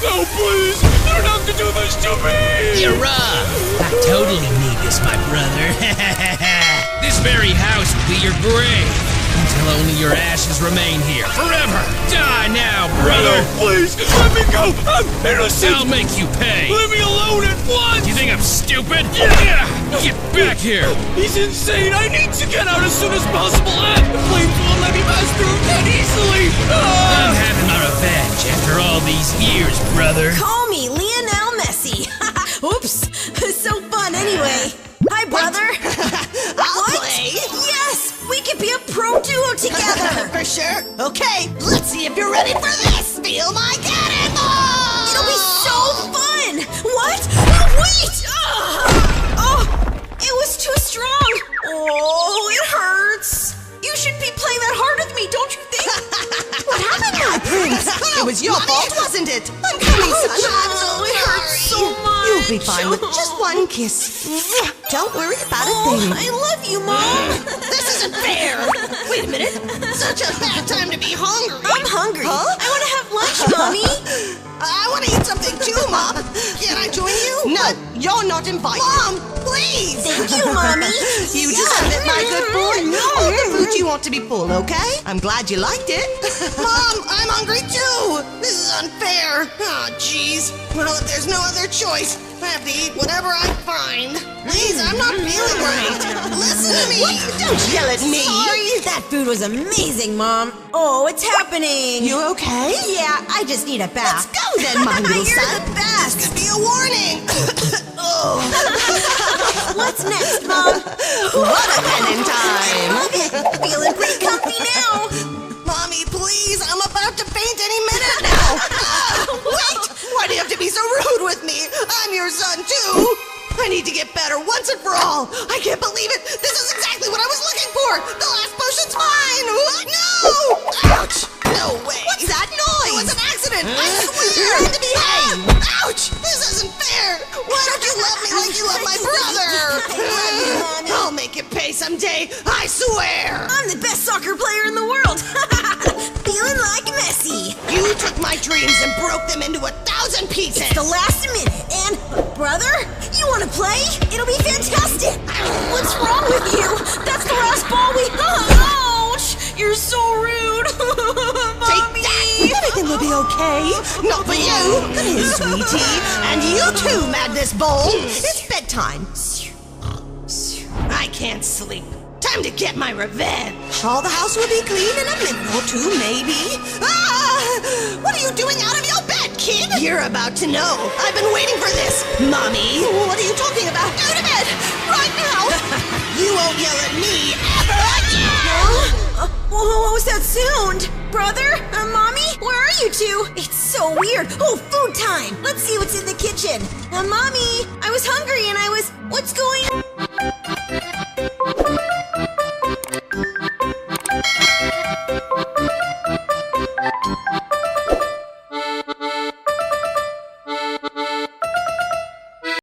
Oh, please! You don't have to do this to me! You're wrong. I totally need this, my brother. This very house will be your grave until only your ashes remain here forever. Die now, brother. No, please! Let me go! I'm innocent! I'll make you pay. Leave me alone at once! You think I'm stupid? Yeah! Get back here! He's insane! I need to get out as soon as possible! The flames won't let me pass through that easily! I'm having my revenge after all these years, brother. Call me Lionel Messi. Oops. So fun anyway. Hi, brother. I'll play. Yes! We could be a pro duo together. For sure. Okay, let's see if you're ready for this. Feel my cannonball! It'll be so fun! What? Oh, wait! Oh, it was too strong! Oh, it hurts! You shouldn't be playing that hard with me, don't you think? What happened, my prince? It was your fault, wasn't it? I'm coming, son. I'm so it hurts so much! You'll be fine with just one kiss. Don't worry about a thing. I love you, Mom! This isn't fair! Wait a minute. Such a bad time to be hungry. I'm hungry. Huh? I want to have lunch, Mommy. I want to eat something too, Mom. Can I join you? No, you're not invited. Mom, please! Thank you, Mommy. You deserve it, my good boy. All the food you want to be full, okay? I'm glad you liked it. Mom, I'm hungry too. This is unfair. Oh, jeez. Well, if there's no other choice, I have to eat whatever I find. Please, I'm not feeling right. Listen to me. Don't yell at me. Sorry. That food was amazing, Mom. Oh, it's happening. You okay? Yeah, I just need a bath. Let's go then, my little You're son. the best. This could be a warning. Oh. What's next, Mom? What a penning time. Love it. Feeling pretty comfy now. Mommy, please, I'm about to faint any minute now. Wait, why do you have to be so rude with me? I'm your son, too. I need to get better once and for all. I can't believe it. This is exactly what I was looking for. The last potion's mine. No! Ouch! No way. What's that noise? It was an accident. I swear. You had to behave. Ouch! This isn't fair. Why don't you love me like you love my brother? I'll make you pay someday. I swear. I'm the best soccer player in the world. Feeling like Messi. You took my dreams and broke them into 1,000 pieces. It's the last minute, and brother, you want to play? It'll be fantastic. What's wrong with you? That's the last ball we. Ouch! You're so rude, Mommy. Everything will be okay. Not for you. Come here, sweetie. And you too, Madness Bowl. It's bedtime. I can't sleep. Time to get my revenge. All the house will be clean in a minute or two, maybe. Ah! What are you doing out of your bed, kid? You're about to know. I've been waiting for this, Mommy. What are you talking about? Go to bed, right now. You won't yell at me ever again. What was that sound? Brother? Mommy? Where are you two? It's so weird. Oh, food time. Let's see what's in the kitchen. Mommy, I was hungry and I was... What's going on?